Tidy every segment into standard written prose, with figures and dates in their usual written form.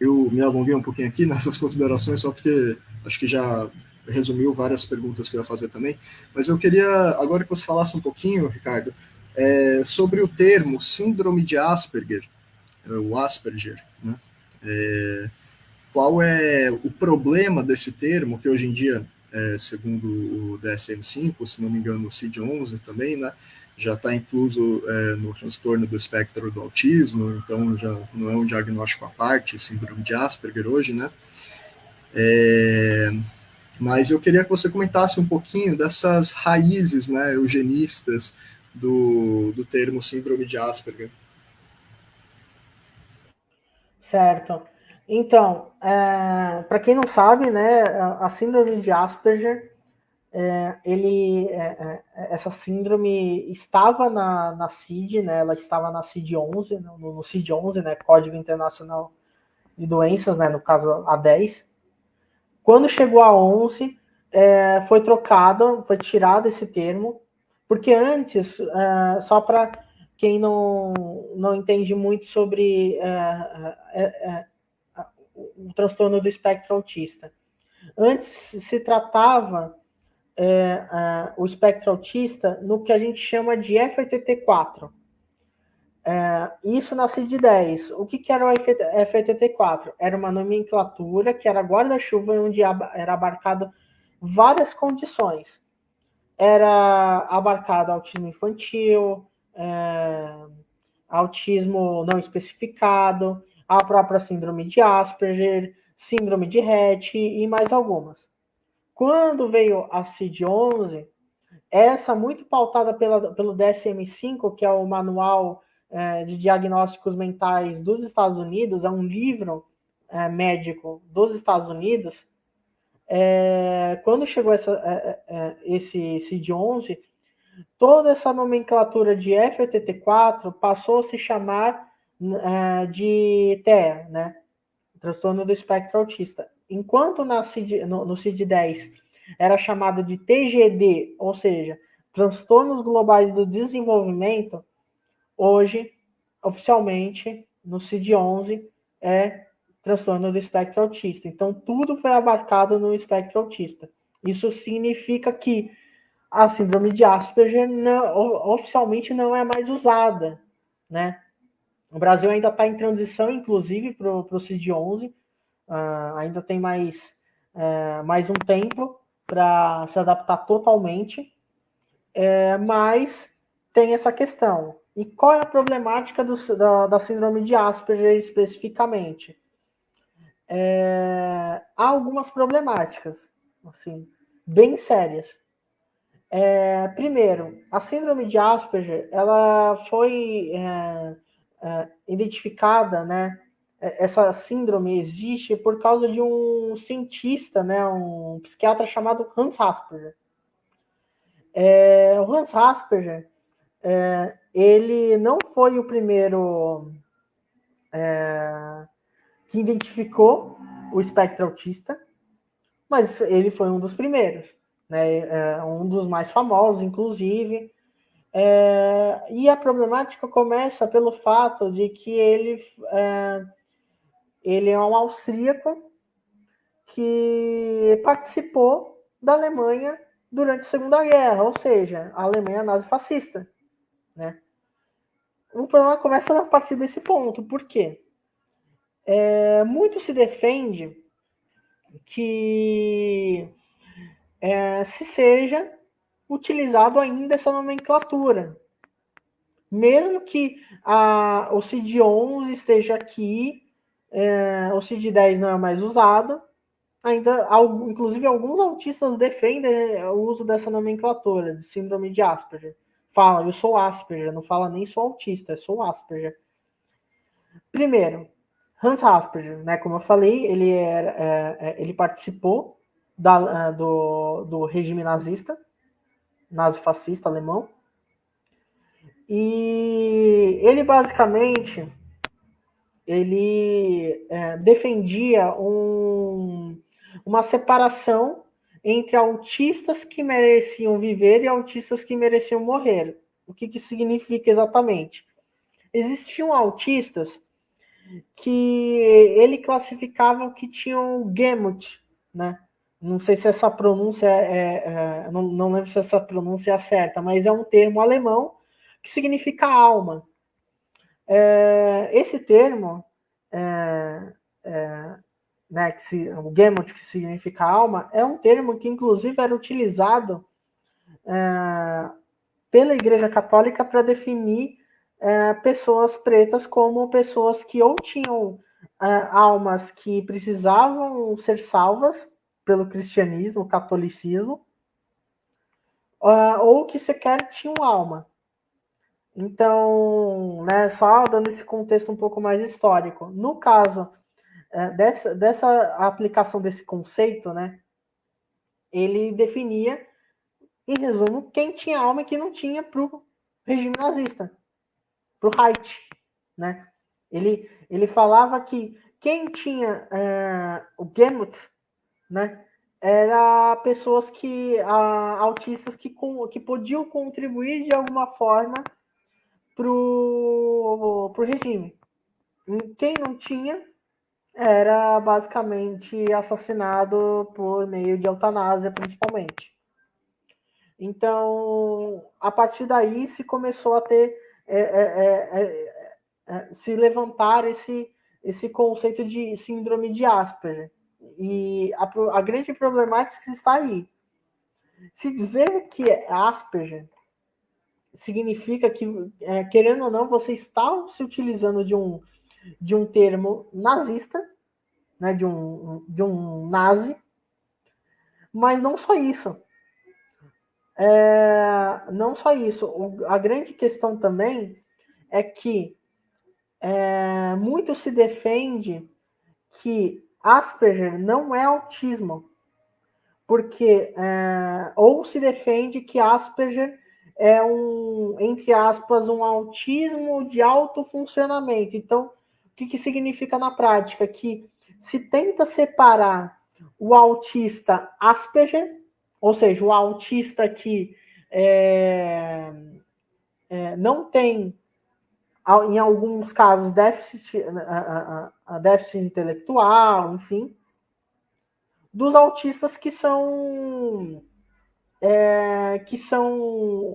eu me alonguei um pouquinho aqui nessas considerações, só porque acho que já resumiu várias perguntas que eu ia fazer também, mas eu queria, agora que você falasse um pouquinho, Ricardo, sobre o termo síndrome de Asperger, o Asperger, né? Qual é o problema desse termo, que hoje em dia, segundo o DSM-5, se não me engano, o CID-11 também, né, já está incluso no transtorno do espectro do autismo, então já não é um diagnóstico à parte, síndrome de Asperger hoje, né? Mas eu queria que você comentasse um pouquinho dessas raízes, né, eugenistas do termo síndrome de Asperger. Certo. Então, para quem não sabe, né, a síndrome de Asperger, essa síndrome estava na CID, né, ela estava na CID-11, no CID-11, né, Código Internacional de Doenças, né, no caso a 10. Quando chegou a 11, foi trocado, foi tirado esse termo, porque antes, só para quem não entende muito sobre o transtorno do espectro autista. Antes se tratava o espectro autista no que a gente chama de FATT4. Isso na CID-10. O que era o FATT4? Era uma nomenclatura que era guarda-chuva onde era abarcado várias condições. Era abarcado autismo infantil, autismo não especificado, a própria síndrome de Asperger, síndrome de Rett e mais algumas. Quando veio a CID-11, essa muito pautada pelo DSM-5, que é o Manual de Diagnósticos Mentais dos Estados Unidos, é um livro médico dos Estados Unidos. Quando chegou esse CID-11, toda essa nomenclatura de FATT4 passou a se chamar de TEA, né? Transtorno do espectro autista. Enquanto no CID-10 era chamado de TGD, ou seja, transtornos globais do desenvolvimento, hoje, oficialmente, no CID-11, é transtorno do espectro autista. Então, tudo foi abarcado no espectro autista. Isso significa que a síndrome de Asperger oficialmente não é mais usada, né? O Brasil ainda está em transição, inclusive, para o CID-11, ainda tem mais um tempo para se adaptar totalmente, mas tem essa questão. E qual é a problemática da síndrome de Asperger especificamente? Há algumas problemáticas, assim, bem sérias. Primeiro, a síndrome de Asperger, ela foi identificada, né? Essa síndrome existe por causa de um cientista, né, um psiquiatra chamado Hans Asperger. O Hans Asperger, ele não foi o primeiro que identificou o espectro autista, mas ele foi um dos primeiros, né, um dos mais famosos, inclusive. E a problemática começa pelo fato de que ele é um austríaco que participou da Alemanha durante a Segunda Guerra, ou seja, a Alemanha nazifascista, né? O problema começa a partir desse ponto. Por quê? Muito se defende que se seja utilizado ainda essa nomenclatura. Mesmo que o CID-11 esteja aqui, o CID-10 não é mais usado, ainda, inclusive, alguns autistas defendem o uso dessa nomenclatura de síndrome de Asperger. Fala, eu sou Asperger, não fala nem sou autista, eu sou Asperger. Primeiro, Hans Asperger, né, como eu falei, ele participou do regime nazista, nazifascista alemão, e ele basicamente defendia uma separação entre autistas que mereciam viver e autistas que mereciam morrer. O que significa exatamente? Existiam autistas que ele classificava que tinham Gemut, né? Não sei se essa pronúncia não lembro se essa pronúncia é certa, mas é um termo alemão que significa alma. Esse termo, né, o Gemut, que significa alma, é um termo que inclusive era utilizado pela Igreja Católica para definir pessoas pretas como pessoas que ou tinham almas que precisavam ser salvas pelo cristianismo, catolicismo, ou que sequer tinham alma. Então, né, só dando esse contexto um pouco mais histórico. No caso dessa aplicação desse conceito, né, ele definia, em resumo, quem tinha alma e quem não tinha para o regime nazista, para o Reich, né? Ele falava que quem tinha o Gemut, né, era pessoas autistas que podiam contribuir de alguma forma para o regime. E quem não tinha era basicamente assassinado por meio de eutanásia, principalmente. Então, a partir daí se começou a ter se levantar esse conceito de síndrome de Asperger. E a grande problemática está aí. Se dizer que é Asperger significa que, querendo ou não, você está se utilizando de um termo nazista, né, de um nazi, mas não só isso. Não só isso. A grande questão também é que muito se defende que Asperger não é autismo, porque ou se defende que Asperger é entre aspas, um autismo de alto funcionamento. Então, o que significa na prática? Que se tenta separar o autista Asperger, ou seja, o autista que não tem, em alguns casos, déficit intelectual, enfim, dos autistas que são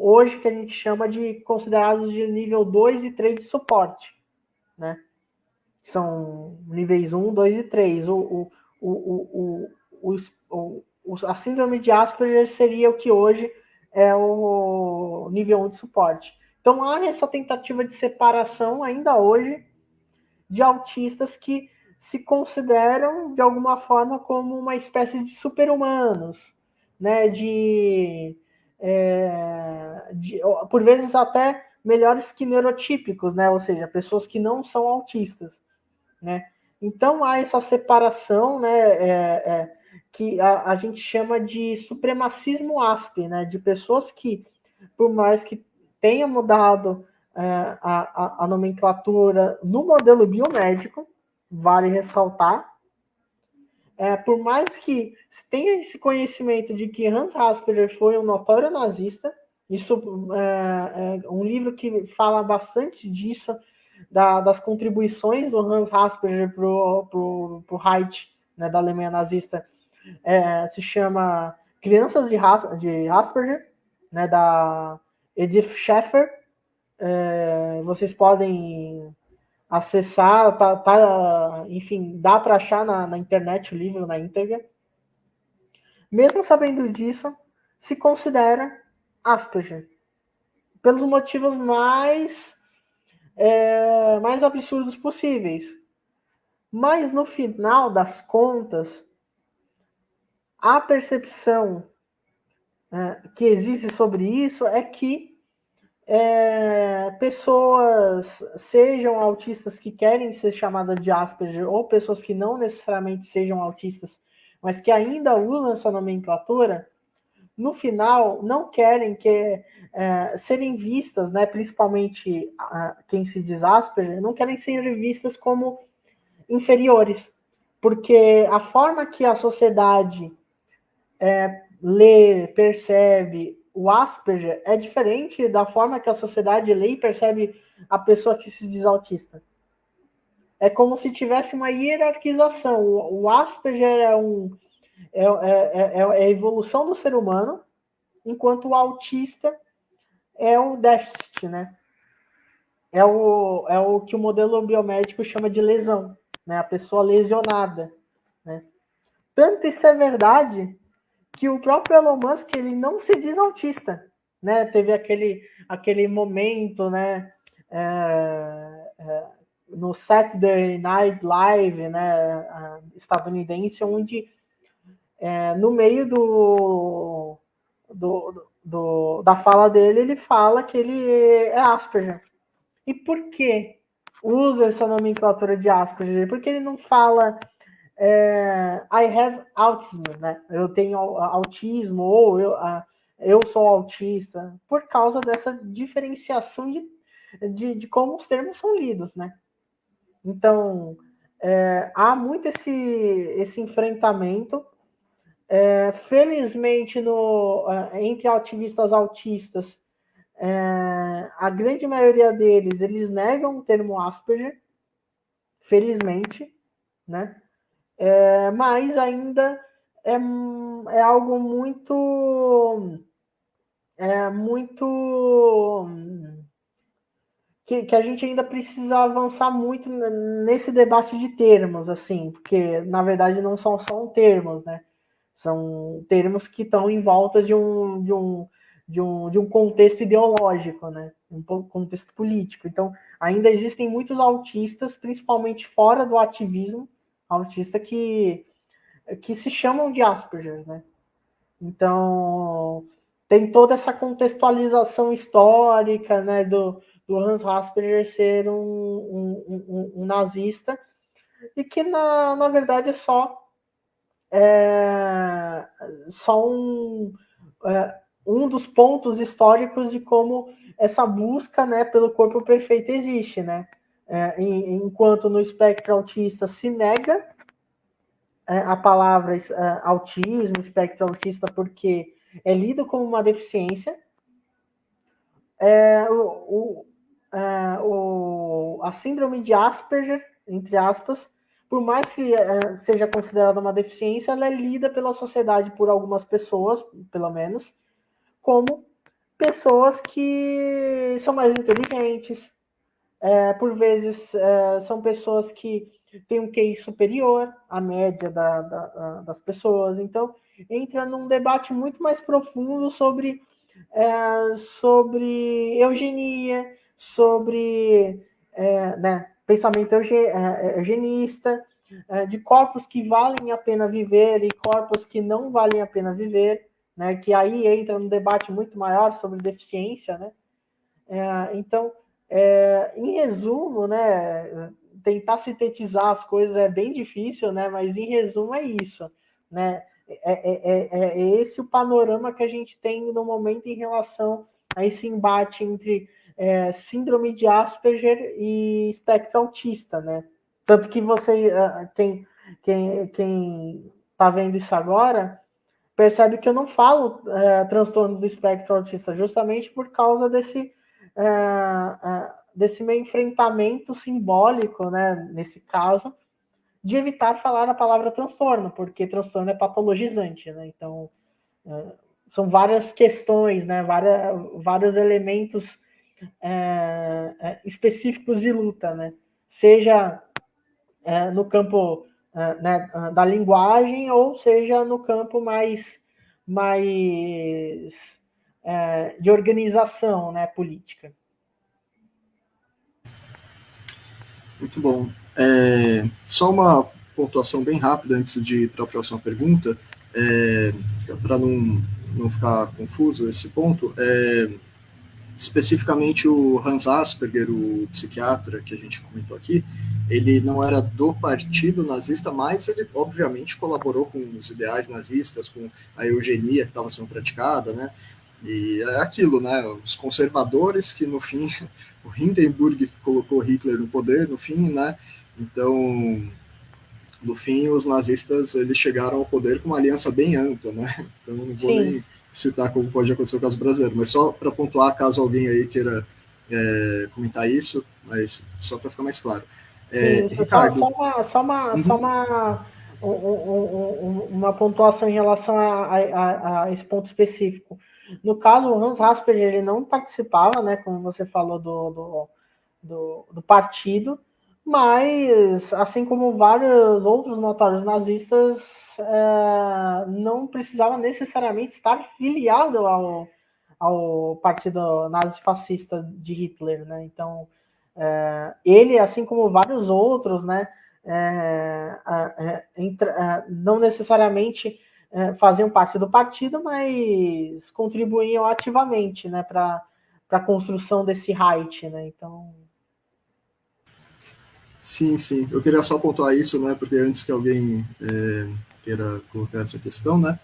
hoje que a gente chama de considerados de nível 2 e 3 de suporte, né? São níveis 1, 2 e 3. A síndrome de Asperger seria o que hoje é o nível 1 de suporte. Então há essa tentativa de separação ainda hoje de autistas que se consideram de alguma forma como uma espécie de super-humanos, né? Por vezes até melhores que neurotípicos, né? Ou seja, pessoas que não são autistas, né? Então há essa separação, né? Que a gente chama de supremacismo ASP, né? De pessoas que, por mais que tenha mudado a nomenclatura no modelo biomédico, vale ressaltar, por mais que se tenha esse conhecimento de que Hans Asperger foi um notório nazista, isso é um livro que fala bastante disso, das contribuições do Hans Asperger para o Reich, né, da Alemanha nazista, se chama Crianças de Asperger, né, da Edith Schaeffer. Vocês podem acessar, enfim, dá para achar na internet o livro na íntegra. Mesmo sabendo disso, se considera Asperger, pelos motivos mais absurdos possíveis. Mas no final das contas, a percepção que existe sobre isso é que pessoas, sejam autistas que querem ser chamadas de Asperger, ou pessoas que não necessariamente sejam autistas, mas que ainda usam essa nomenclatura, no final não querem serem vistas, né, principalmente quem se diz Asperger, não querem ser vistas como inferiores, porque a forma que a sociedade lê, percebe o Asperger é diferente da forma que a sociedade lê e percebe a pessoa que se diz autista. é como se tivesse uma hierarquização. O Asperger é a evolução do ser humano, enquanto o autista é o déficit, né? É o que o modelo biomédico chama de lesão, né? A pessoa lesionada, né? Tanto isso é verdade que o próprio Elon Musk, ele não se diz autista, né? Teve aquele momento, né? No Saturday Night Live, né? Estadunidense, onde no meio da fala dele, ele fala que ele é Asperger. E por que usa essa nomenclatura de Asperger? Porque ele não fala I have autism, né? Eu tenho autismo, ou eu sou autista, por causa dessa diferenciação de como os termos são lidos, né? Então, há muito esse enfrentamento. Felizmente, entre ativistas autistas, a grande maioria deles, eles negam o termo Asperger, felizmente, né? Mas ainda é algo muito que a gente ainda precisa avançar muito nesse debate de termos, assim, porque na verdade não são só termos, né? São termos que estão em volta de um contexto ideológico, né? Um contexto político. Então, ainda existem muitos autistas, principalmente fora do ativismo, autista que se chamam de Asperger, né? Então, tem toda essa contextualização histórica, né, do Hans Asperger ser um nazista, e que, na verdade, é só um dos pontos históricos de como essa busca, né, pelo corpo perfeito existe, né? Enquanto no espectro autista se nega a palavra autismo, espectro autista, porque é lido como uma deficiência. A síndrome de Asperger, entre aspas, por mais que seja considerada uma deficiência, ela é lida pela sociedade, por algumas pessoas, pelo menos, como pessoas que são mais inteligentes, por vezes são pessoas que têm um QI superior à média das pessoas. Então, entra num debate muito mais profundo sobre eugenia, sobre né, pensamento eugenista, de corpos que valem a pena viver e corpos que não valem a pena viver, né, que aí entra num debate muito maior sobre deficiência, né? Então, em resumo, né, tentar sintetizar as coisas é bem difícil, né, mas em resumo é isso, né? É esse o panorama que a gente tem no momento em relação a esse embate entre síndrome de Asperger e espectro autista, né? Tanto que você, quem está vendo isso agora, percebe que eu não falo transtorno do espectro autista, justamente por causa desse meu enfrentamento simbólico, né, nesse caso, de evitar falar a palavra transtorno, porque transtorno é patologizante, né? Então, são várias questões, né, vários elementos específicos de luta, né? Seja no campo né, da linguagem, ou seja no campo mais de organização, né, política. Muito bom. Só uma pontuação bem rápida antes de ir para a próxima pergunta, para não ficar confuso esse ponto. Especificamente o Hans Asperger, o psiquiatra que a gente comentou aqui, ele não era do partido nazista, mas ele obviamente colaborou com os ideais nazistas, com a eugenia que estava sendo praticada, né? E é aquilo, né? Os conservadores que no fim, o Hindenburg que colocou Hitler no poder, no fim, né? Então, no fim, os nazistas eles chegaram ao poder com uma aliança bem ampla, né? Então, não vou Sim. nem citar como pode acontecer no caso brasileiro, mas só para pontuar, caso alguém aí queira comentar isso, mas só para ficar mais claro. Sim, Ricardo, uma pontuação em relação a esse ponto específico. No caso, o Hans Asperger ele não participava, né, como você falou, do partido, mas, assim como vários outros notórios nazistas, não precisava necessariamente estar filiado ao partido nazifascista de Hitler, né? Então, ele, assim como vários outros, né, não necessariamente faziam parte do partido, mas contribuíam ativamente, né, para a construção desse Reich, né? Então, sim, sim. Eu queria só pontuar isso, né? Porque antes que alguém queira colocar essa questão, né?